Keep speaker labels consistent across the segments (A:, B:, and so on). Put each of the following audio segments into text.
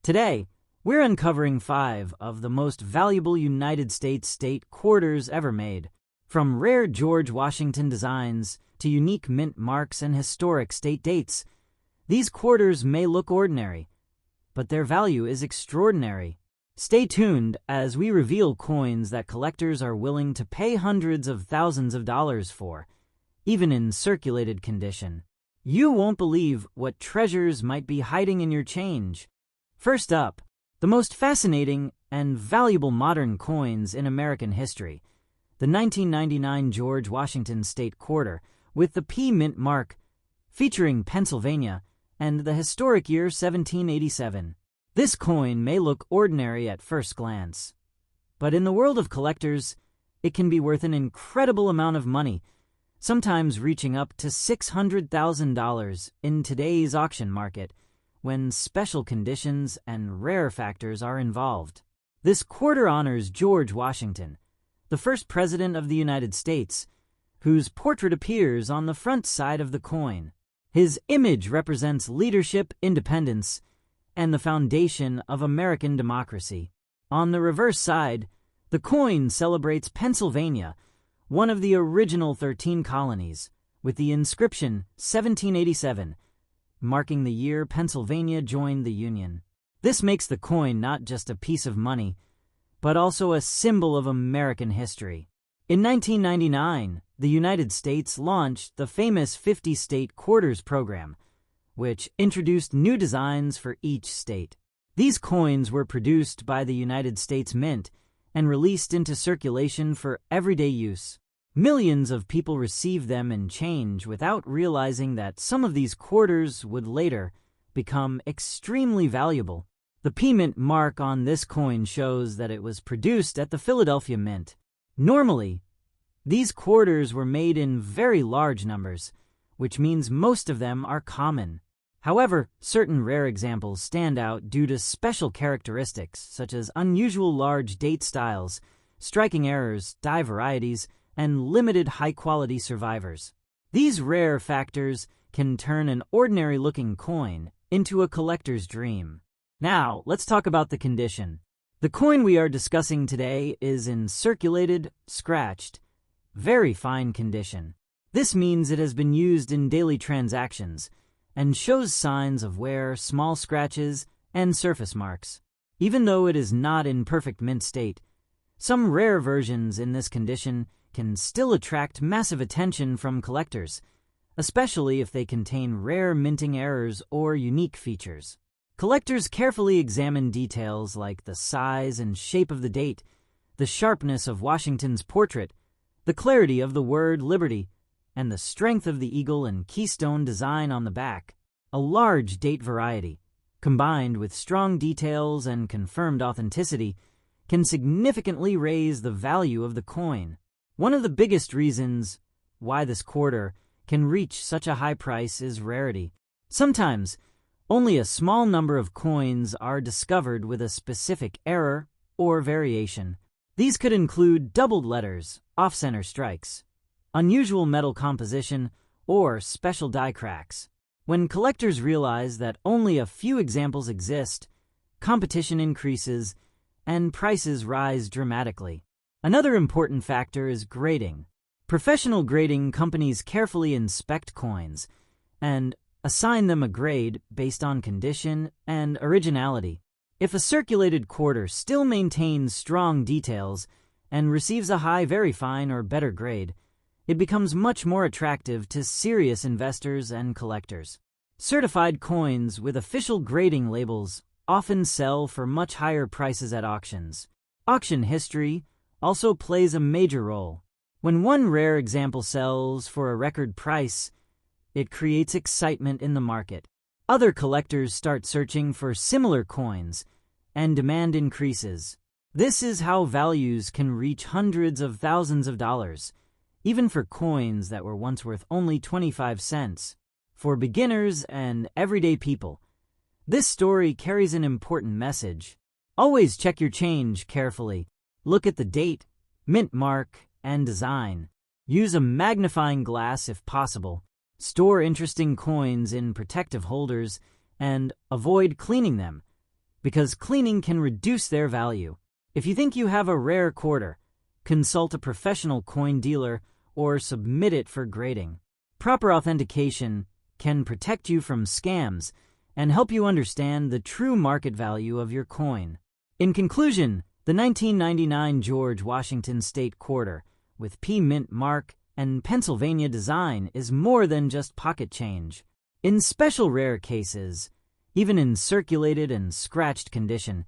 A: Today, we're uncovering 5 of the most valuable United States state quarters ever made. From rare George Washington designs to unique mint marks and historic state dates, these quarters may look ordinary, but their value is extraordinary. Stay tuned as we reveal coins that collectors are willing to pay hundreds of thousands of dollars for, even in circulated condition. You won't believe what treasures might be hiding in your change. First up, the most fascinating and valuable modern coins in American history, the 1999 George Washington State Quarter with the P mint mark, featuring Pennsylvania and the historic year 1787. This coin may look ordinary at first glance, but in the world of collectors, it can be worth an incredible amount of money, sometimes reaching up to $600,000 in today's auction market, when special conditions and rare factors are involved. This quarter honors George Washington, the first president of the United States, whose portrait appears on the front side of the coin. His image represents leadership, independence, and the foundation of American democracy. On the reverse side, the coin celebrates Pennsylvania, one of the original 13 colonies, with the inscription 1787, marking the year Pennsylvania joined the Union. This makes the coin not just a piece of money, but also a symbol of American history. In 1999, the United States launched the famous 50-state quarters program, which introduced new designs for each state. These coins were produced by the United States Mint and released into circulation for everyday use. Millions of people received them in change without realizing that some of these quarters would later become extremely valuable. The P mint mark on this coin shows that it was produced at the Philadelphia Mint. Normally, these quarters were made in very large numbers, which means most of them are common. However, certain rare examples stand out due to special characteristics such as unusual large date styles, striking errors, die varieties, and limited high-quality survivors. These rare factors can turn an ordinary-looking coin into a collector's dream. Now, let's talk about the condition. The coin we are discussing today is in circulated, scratched, very fine condition. This means it has been used in daily transactions and shows signs of wear, small scratches, and surface marks. Even though it is not in perfect mint state, some rare versions in this condition can still attract massive attention from collectors, especially if they contain rare minting errors or unique features. Collectors carefully examine details like the size and shape of the date, the sharpness of Washington's portrait, the clarity of the word liberty, and the strength of the eagle and keystone design on the back. A large date variety, combined with strong details and confirmed authenticity, can significantly raise the value of the coin. One of the biggest reasons why this quarter can reach such a high price is rarity. Sometimes, only a small number of coins are discovered with a specific error or variation. These could include doubled letters, off-center strikes, unusual metal composition, or special die cracks. When collectors realize that only a few examples exist, competition increases and prices rise dramatically. Another important factor is grading. Professional grading companies carefully inspect coins and assign them a grade based on condition and originality. If a circulated quarter still maintains strong details and receives a high very fine or better grade, it becomes much more attractive to serious investors and collectors. Certified coins with official grading labels often sell for much higher prices at auctions. Auction history also plays a major role. When one rare example sells for a record price, it creates excitement in the market. Other collectors start searching for similar coins, and demand increases. This is how values can reach hundreds of thousands of dollars, even for coins that were once worth only 25 cents. For beginners and everyday people, this story carries an important message. Always check your change carefully. Look at the date, mint mark, and design. Use a magnifying glass if possible. Store interesting coins in protective holders and avoid cleaning them, because cleaning can reduce their value. If you think you have a rare quarter, consult a professional coin dealer or submit it for grading. Proper authentication can protect you from scams and help you understand the true market value of your coin. In conclusion, the 1999 George Washington State Quarter with P Mint mark and Pennsylvania design is more than just pocket change. In special rare cases, even in circulated and scratched condition,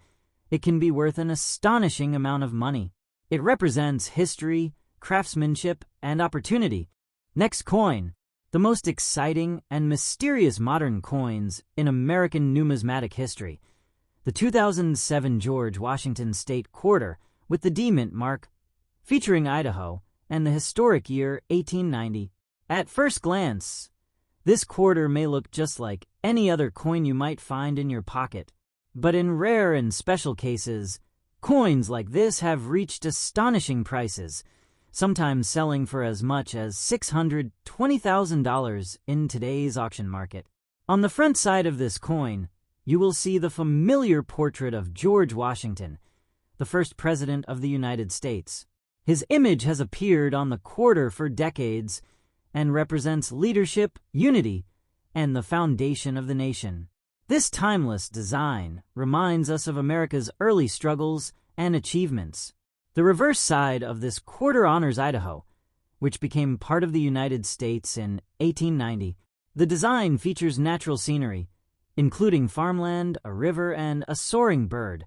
A: it can be worth an astonishing amount of money. It represents history, craftsmanship, and opportunity. Next coin, the most exciting and mysterious modern coins in American numismatic history. The 2007 George Washington State Quarter with the D Mint mark, featuring Idaho and the historic year 1890. At first glance, this quarter may look just like any other coin you might find in your pocket. But in rare and special cases, coins like this have reached astonishing prices, sometimes selling for as much as $620,000 in today's auction market. On the front side of this coin, you will see the familiar portrait of George Washington, the first president of the United States. His image has appeared on the quarter for decades and represents leadership, unity, and the foundation of the nation. This timeless design reminds us of America's early struggles and achievements. The reverse side of this quarter honors Idaho, which became part of the United States in 1890. The design features natural scenery, including farmland, a river, and a soaring bird,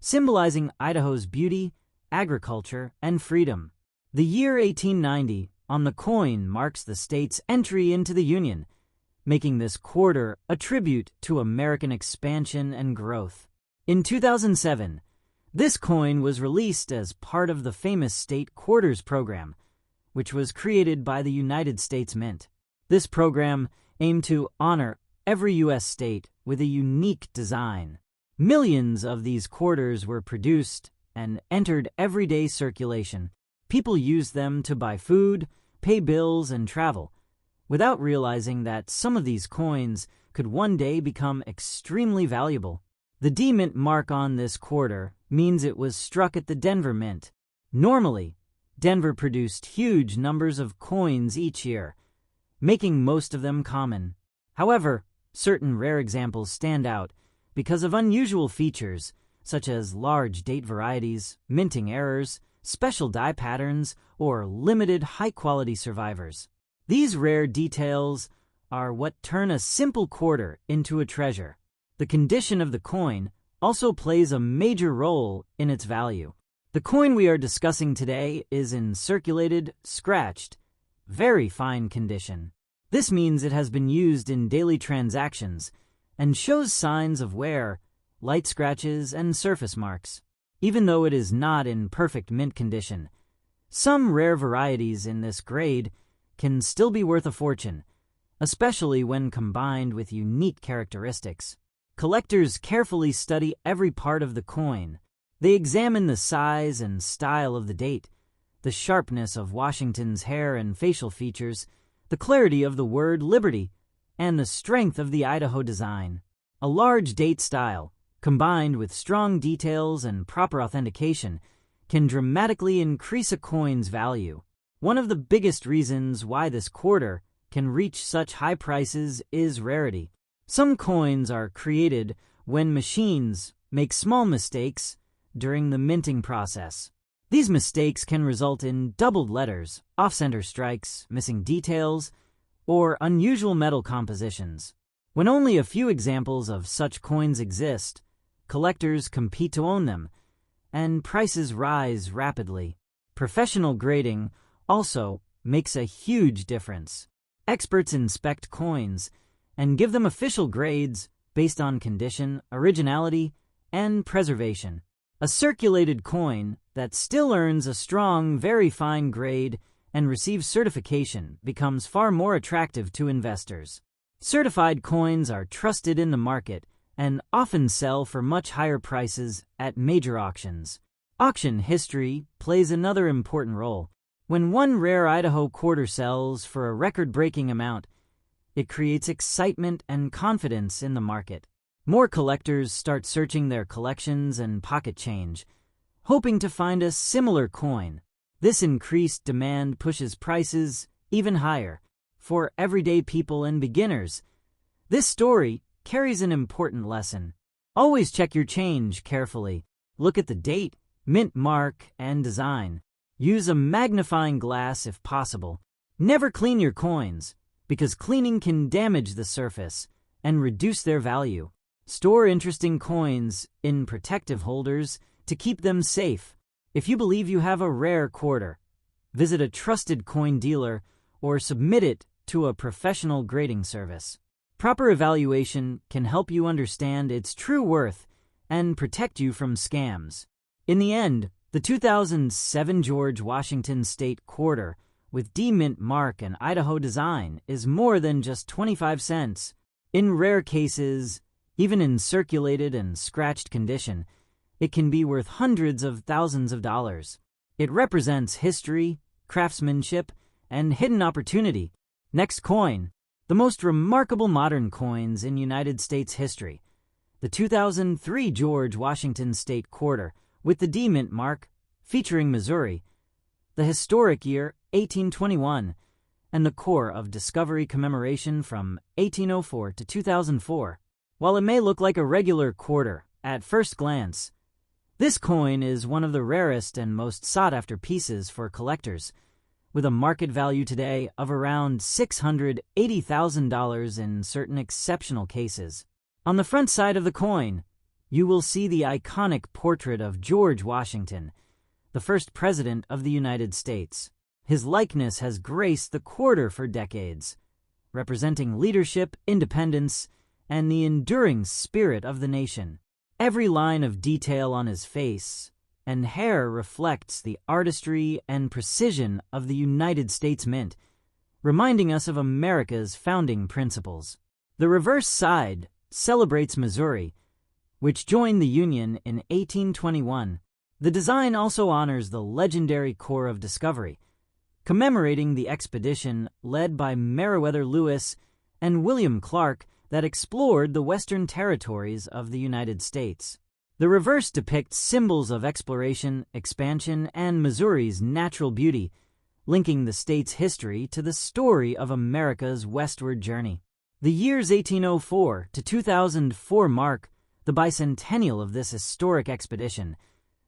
A: symbolizing Idaho's beauty, agriculture, and freedom. The year 1890 on the coin marks the state's entry into the Union, making this quarter a tribute to American expansion and growth. In 2007, this coin was released as part of the famous State Quarters program, which was created by the United States Mint. This program aimed to honor every U.S. state with a unique design. Millions of these quarters were produced and entered everyday circulation. People used them to buy food, pay bills, and travel, without realizing that some of these coins could one day become extremely valuable. The D Mint mark on this quarter means it was struck at the Denver Mint. Normally, Denver produced huge numbers of coins each year, making most of them common. However, certain rare examples stand out because of unusual features, such as large date varieties, minting errors, special die patterns, or limited high-quality survivors. These rare details are what turn a simple quarter into a treasure. The condition of the coin also plays a major role in its value. The coin we are discussing today is in circulated, scratched, very fine condition. This means it has been used in daily transactions and shows signs of wear, light scratches, and surface marks. Even though it is not in perfect mint condition, some rare varieties in this grade can still be worth a fortune, especially when combined with unique characteristics. Collectors carefully study every part of the coin. They examine the size and style of the date, the sharpness of Washington's hair and facial features, the clarity of the word liberty, and the strength of the Idaho design. A large date style, combined with strong details and proper authentication, can dramatically increase a coin's value. One of the biggest reasons why this quarter can reach such high prices is rarity. Some coins are created when machines make small mistakes during the minting process. These mistakes can result in doubled letters, off-center strikes, missing details, or unusual metal compositions. When only a few examples of such coins exist, collectors compete to own them, and prices rise rapidly. Professional grading also makes a huge difference. Experts inspect coins and give them official grades based on condition, originality, and preservation. A circulated coin that still earns a strong, very fine grade and receives certification becomes far more attractive to investors. Certified coins are trusted in the market and often sell for much higher prices at major auctions. Auction history plays another important role. When one rare Idaho quarter sells for a record-breaking amount, it creates excitement and confidence in the market. More collectors start searching their collections and pocket change, hoping to find a similar coin. This increased demand pushes prices even higher for everyday people and beginners. This story carries an important lesson. Always check your change carefully. Look at the date, mint mark, and design. Use a magnifying glass if possible. Never clean your coins, because cleaning can damage the surface and reduce their value. Store interesting coins in protective holders to keep them safe. If you believe you have a rare quarter, visit a trusted coin dealer or submit it to a professional grading service. Proper evaluation can help you understand its true worth and protect you from scams. In the end, the 2007 George Washington State Quarter with D-Mint mark and Idaho design is more than just 25 cents. In rare cases, even in circulated and scratched condition, it can be worth hundreds of thousands of dollars. It represents history, craftsmanship, and hidden opportunity. Next coin, the most remarkable modern coins in United States history. The 2003 George Washington State Quarter with the D-Mint mark featuring Missouri, the historic year 1821, and the core of Discovery commemoration from 1804 to 2004. While it may look like a regular quarter at first glance, this coin is one of the rarest and most sought-after pieces for collectors, with a market value today of around $680,000 in certain exceptional cases. On the front side of the coin, you will see the iconic portrait of George Washington, the first president of the United States. His likeness has graced the quarter for decades, representing leadership, independence, and the enduring spirit of the nation. Every line of detail on his face and hair reflects the artistry and precision of the United States Mint, reminding us of America's founding principles. The reverse side celebrates Missouri, which joined the Union in 1821. The design also honors the legendary Corps of Discovery, commemorating the expedition led by Meriwether Lewis and William Clark that explored the western territories of the United States. The reverse depicts symbols of exploration, expansion, and Missouri's natural beauty, linking the state's history to the story of America's westward journey. The years 1804 to 2004 mark the bicentennial of this historic expedition,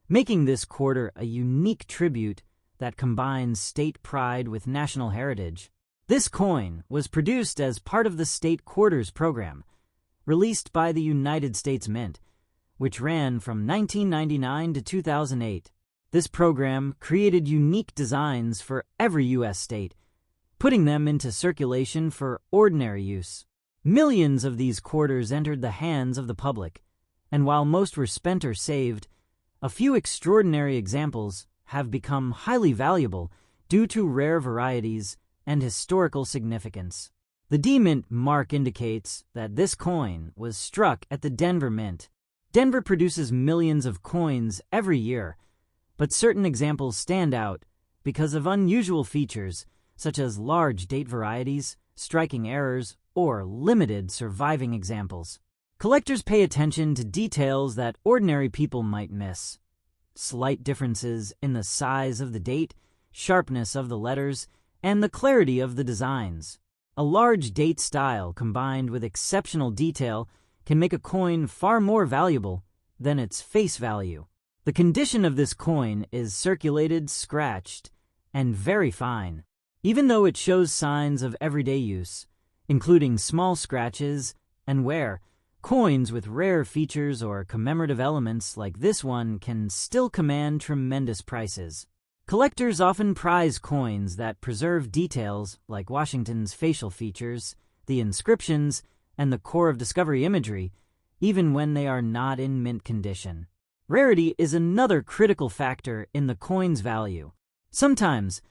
A: making this quarter a unique tribute that combines state pride with national heritage. This coin was produced as part of the State Quarters program, released by the United States Mint, which ran from 1999 to 2008. This program created unique designs for every U.S. state, putting them into circulation for ordinary use. Millions of these quarters entered the hands of the public, and while most were spent or saved, a few extraordinary examples have become highly valuable due to rare varieties and historical significance. The D-Mint mark indicates that this coin was struck at the Denver Mint. Denver produces millions of coins every year, but certain examples stand out because of unusual features such as large date varieties, striking errors, or limited surviving examples. Collectors pay attention to details that ordinary people might miss. Slight differences in the size of the date, sharpness of the letters, and the clarity of the designs. A large date style combined with exceptional detail can make a coin far more valuable than its face value. The condition of this coin is circulated, scratched, and very fine. Even though it shows signs of everyday use, including small scratches and wear, coins with rare features or commemorative elements like this one can still command tremendous prices. Collectors often prize coins that preserve details like Washington's facial features, the inscriptions, and the Corps of Discovery imagery, even when they are not in mint condition. Rarity is another critical factor in the coin's value. Sometimes,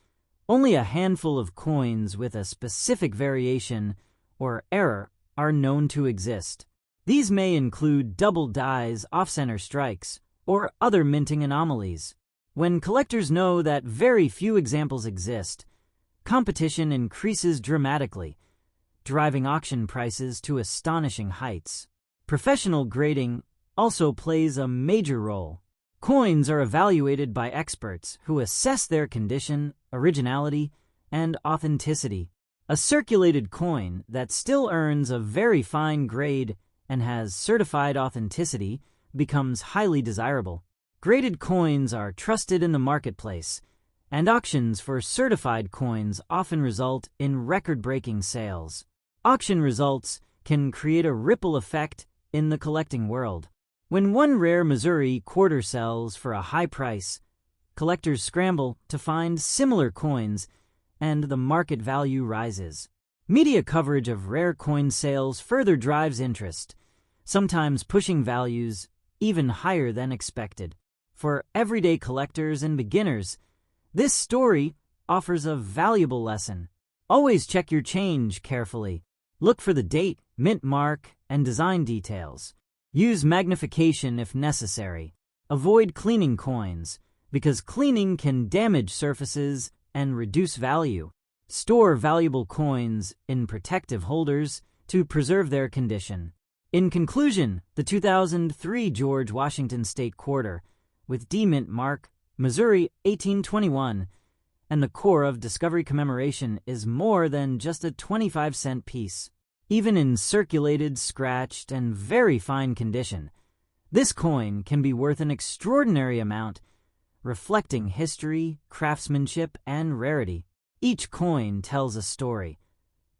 A: only a handful of coins with a specific variation or error are known to exist. These may include double dies, off-center strikes, or other minting anomalies. When collectors know that very few examples exist, competition increases dramatically, driving auction prices to astonishing heights. Professional grading also plays a major role. Coins are evaluated by experts who assess their condition, originality, and authenticity. A circulated coin that still earns a very fine grade and has certified authenticity becomes highly desirable. Graded coins are trusted in the marketplace, and auctions for certified coins often result in record-breaking sales. Auction results can create a ripple effect in the collecting world. When one rare Missouri quarter sells for a high price, collectors scramble to find similar coins, and the market value rises. Media coverage of rare coin sales further drives interest, sometimes pushing values even higher than expected. For everyday collectors and beginners, this story offers a valuable lesson. Always check your change carefully. Look for the date, mint mark, and design details. Use magnification if necessary. Avoid cleaning coins, because cleaning can damage surfaces and reduce value. Store valuable coins in protective holders to preserve their condition. In conclusion, the 2003 George Washington State Quarter, with D mint mark, Missouri 1821, and the core of Discovery commemoration is more than just a 25-cent piece. Even in circulated, scratched, and very fine condition, this coin can be worth an extraordinary amount, reflecting history, craftsmanship, and rarity. Each coin tells a story,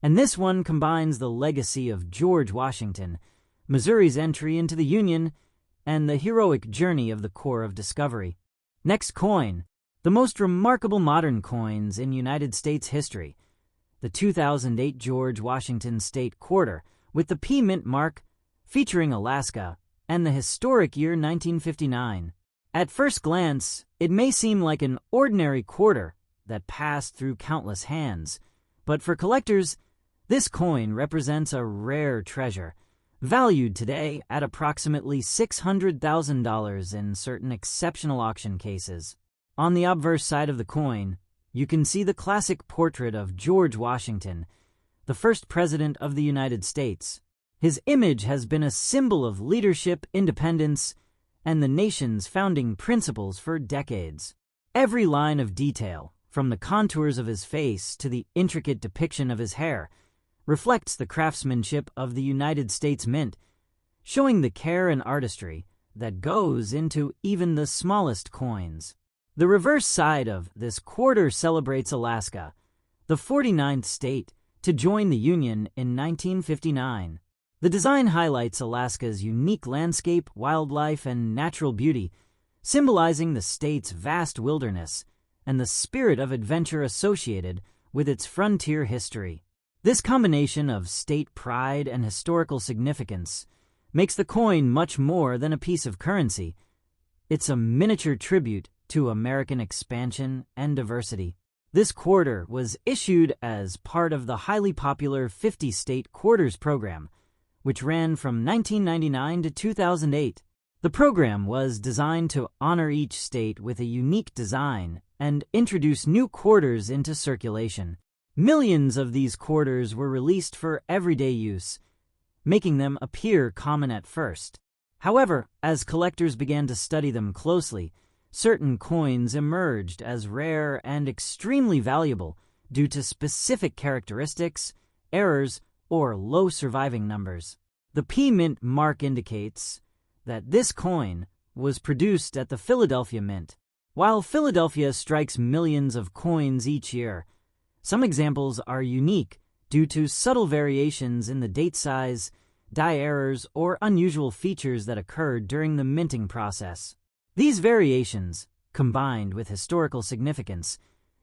A: and this one combines the legacy of George Washington, Missouri's entry into the Union, and the heroic journey of the core of Discovery. Next coin, the most remarkable modern coins in United States history. The 2008 George Washington State Quarter with the P mint mark featuring Alaska and the historic year 1959. At first glance, it may seem like an ordinary quarter that passed through countless hands, but for collectors, this coin represents a rare treasure, valued today at approximately $600,000 in certain exceptional auction cases. On the obverse side of the coin, you can see the classic portrait of George Washington, the first president of the United States. His image has been a symbol of leadership, independence, and the nation's founding principles for decades. Every line of detail, from the contours of his face to the intricate depiction of his hair, reflects the craftsmanship of the United States Mint, showing the care and artistry that goes into even the smallest coins. The reverse side of this quarter celebrates Alaska, the 49th state to join the Union in 1959. The design highlights Alaska's unique landscape, wildlife, and natural beauty, symbolizing the state's vast wilderness and the spirit of adventure associated with its frontier history. This combination of state pride and historical significance makes the coin much more than a piece of currency. It's a miniature tribute to American expansion and diversity. This quarter was issued as part of the highly popular 50-state quarters program, which ran from 1999 to 2008. The program was designed to honor each state with a unique design and introduce new quarters into circulation. Millions of these quarters were released for everyday use, making them appear common at first. However, as collectors began to study them closely, certain coins emerged as rare and extremely valuable due to specific characteristics, errors, or low surviving numbers. The P mint mark indicates that this coin was produced at the Philadelphia Mint. While Philadelphia strikes millions of coins each year, some examples are unique due to subtle variations in the date size, die errors, or unusual features that occurred during the minting process. These variations, combined with historical significance,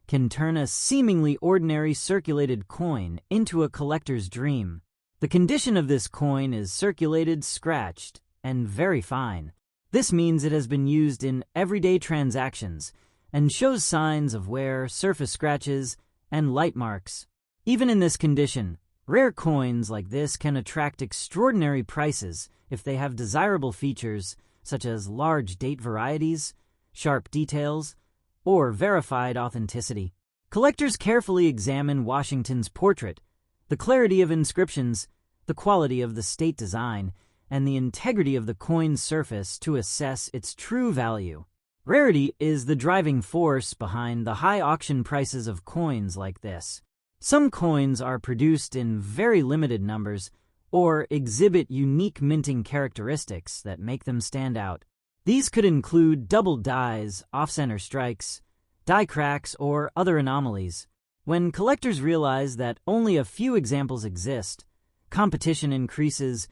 A: can turn a seemingly ordinary circulated coin into a collector's dream. The condition of this coin is circulated, scratched, and very fine. This means it has been used in everyday transactions and shows signs of wear, surface scratches, and light marks. Even in this condition, rare coins like this can attract extraordinary prices if they have desirable features such as large date varieties, sharp details, or verified authenticity. Collectors carefully examine Washington's portrait, the clarity of inscriptions, the quality of the state design, and the integrity of the coin's surface to assess its true value. Rarity is the driving force behind the high auction prices of coins like this. Some coins are produced in very limited numbers or exhibit unique minting characteristics that make them stand out. These could include double dies, off-center strikes, die cracks, or other anomalies. When collectors realize that only a few examples exist, competition increases,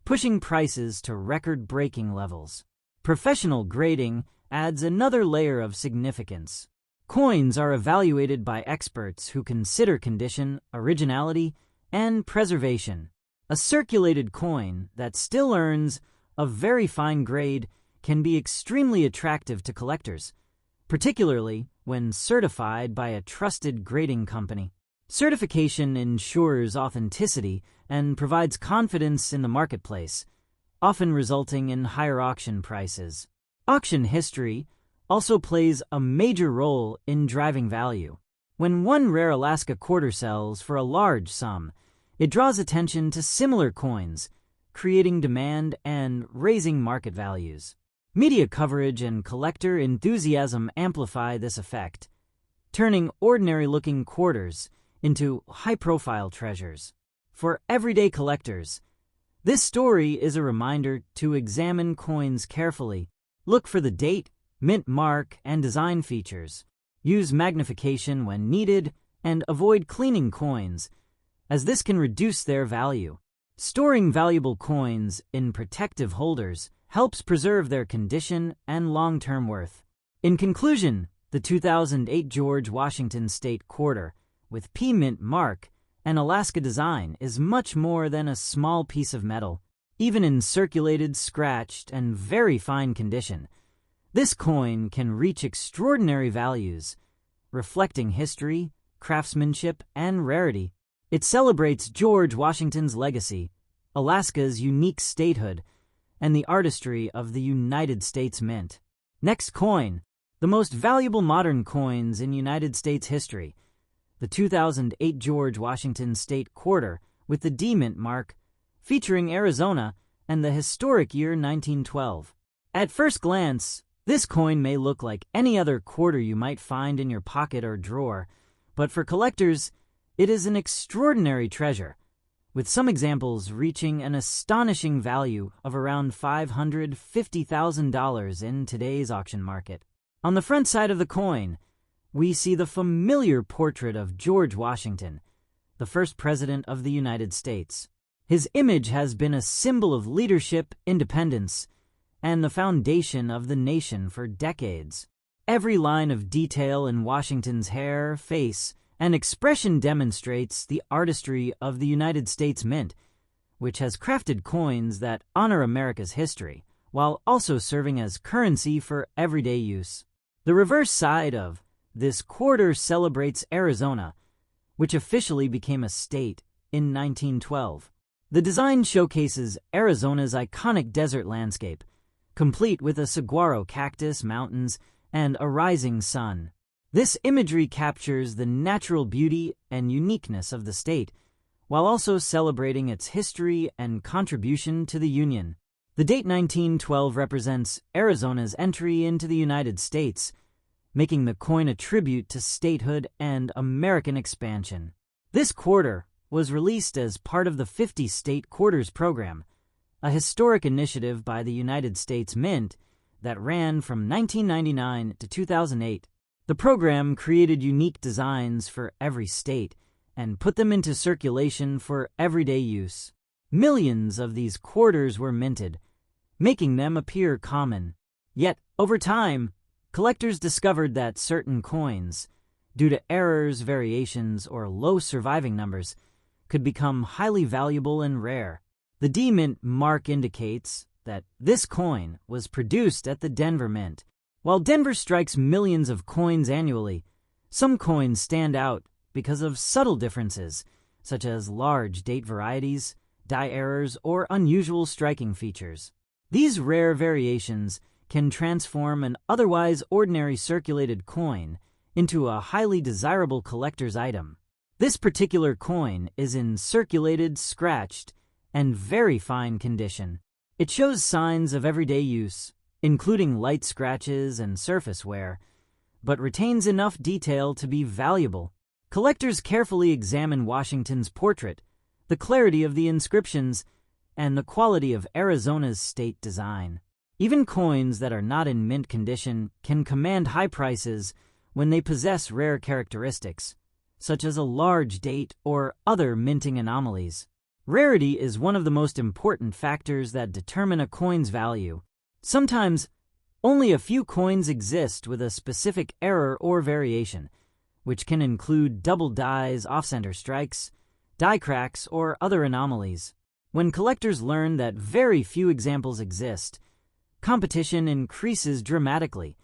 A: pushing prices to record-breaking levels. Professional grading adds another layer of significance. Coins are evaluated by experts who consider condition, originality, and preservation. A circulated coin that still earns a very fine grade can be extremely attractive to collectors, particularly when certified by a trusted grading company. Certification ensures authenticity and provides confidence in the marketplace, often resulting in higher auction prices. Auction history also plays a major role in driving value. When one rare Alaska quarter sells for a large sum, it draws attention to similar coins, creating demand and raising market values. Media coverage and collector enthusiasm amplify this effect, turning ordinary-looking quarters into high-profile treasures. For everyday collectors, this story is a reminder to examine coins carefully. Look for the date, mint mark, and design features. Use magnification when needed, and avoid cleaning coins, as this can reduce their value. Storing valuable coins in protective holders helps preserve their condition and long-term worth. In conclusion, the 2008 George Washington State Quarter, with P mint mark and Alaska design, is much more than a small piece of metal. Even in circulated, scratched, and very fine condition, this coin can reach extraordinary values, reflecting history, craftsmanship, and rarity. It celebrates George Washington's legacy, Alaska's unique statehood, and the artistry of the United States Mint. Next coin, the most valuable modern coins in United States history, the 2008 George Washington State Quarter with the D mint mark, featuring Arizona and the historic year 1912. At first glance, this coin may look like any other quarter you might find in your pocket or drawer, but for collectors, it is an extraordinary treasure, with some examples reaching an astonishing value of around $550,000 in today's auction market. On the front side of the coin, we see the familiar portrait of George Washington, the first president of the United States. His image has been a symbol of leadership, independence, and the foundation of the nation for decades. Every line of detail in Washington's hair, face, and expression demonstrates the artistry of the United States Mint, which has crafted coins that honor America's history, while also serving as currency for everyday use. The reverse side of this quarter celebrates Arizona, which officially became a state in 1912. The design showcases Arizona's iconic desert landscape, complete with a saguaro cactus, mountains, and a rising sun. This imagery captures the natural beauty and uniqueness of the state, while also celebrating its history and contribution to the Union. The date 1912 represents Arizona's entry into the United States, making the coin a tribute to statehood and American expansion. This quarter was released as part of the 50 State Quarters program, a historic initiative by the United States Mint that ran from 1999 to 2008. The program created unique designs for every state and put them into circulation for everyday use. Millions of these quarters were minted, making them appear common. Yet, over time, collectors discovered that certain coins, due to errors, variations, or low surviving numbers, could become highly valuable and rare. The D mint mark indicates that this coin was produced at the Denver Mint. While Denver strikes millions of coins annually, some coins stand out because of subtle differences, such as large date varieties, die errors, or unusual striking features. These rare variations can transform an otherwise ordinary circulated coin into a highly desirable collector's item. This particular coin is in circulated, scratched, and very fine condition. It shows signs of everyday use, including light scratches and surface wear, but retains enough detail to be valuable. Collectors carefully examine Washington's portrait, the clarity of the inscriptions, and the quality of Arizona's state design. Even coins that are not in mint condition can command high prices when they possess rare characteristics, such as a large date or other minting anomalies. Rarity is one of the most important factors that determine a coin's value. Sometimes, only a few coins exist with a specific error or variation, which can include double dies, off-center strikes, die cracks, or other anomalies. When collectors learn that very few examples exist, competition increases dramatically,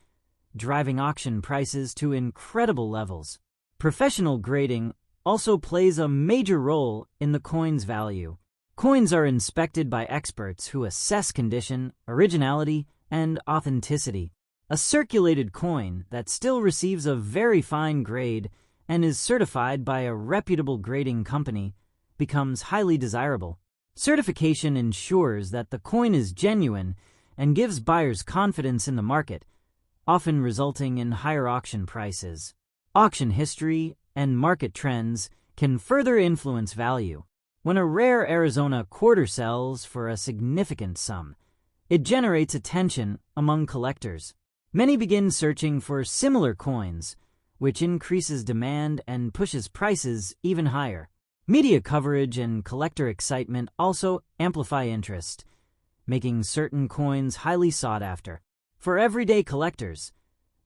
A: driving auction prices to incredible levels. Professional grading also plays a major role in the coin's value. Coins are inspected by experts who assess condition, originality, and authenticity. A circulated coin that still receives a very fine grade and is certified by a reputable grading company becomes highly desirable. Certification ensures that the coin is genuine and gives buyers confidence in the market, often resulting in higher auction prices. Auction history and market trends can further influence value. When a rare Arizona quarter sells for a significant sum, it generates attention among collectors. Many begin searching for similar coins, which increases demand and pushes prices even higher. Media coverage and collector excitement also amplify interest, making certain coins highly sought after. For everyday collectors,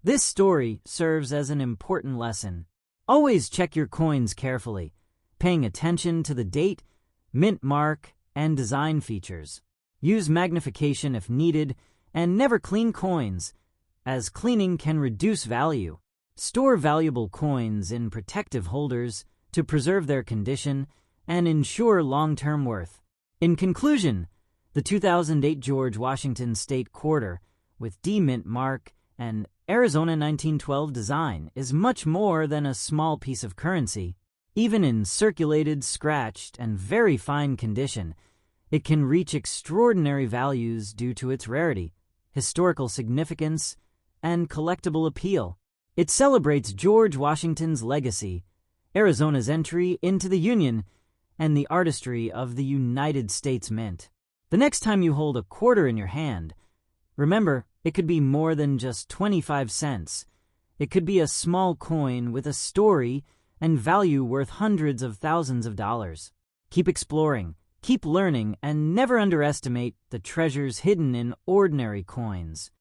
A: this story serves as an important lesson. Always check your coins carefully, paying attention to the date, mint mark, and design features. Use magnification if needed, and never clean coins, as cleaning can reduce value. Store valuable coins in protective holders to preserve their condition and ensure long-term worth. In conclusion, the 2008 George Washington State Quarter with D-Mint mark and Arizona 1912 design is much more than a small piece of currency. Even in circulated, scratched, and very fine condition, it can reach extraordinary values due to its rarity, historical significance, and collectible appeal. It celebrates George Washington's legacy, Arizona's entry into the Union, and the artistry of the United States Mint. The next time you hold a quarter in your hand, remember, it could be more than just 25 cents. It could be a small coin with a story and value worth hundreds of thousands of dollars. Keep exploring, keep learning, and never underestimate the treasures hidden in ordinary coins.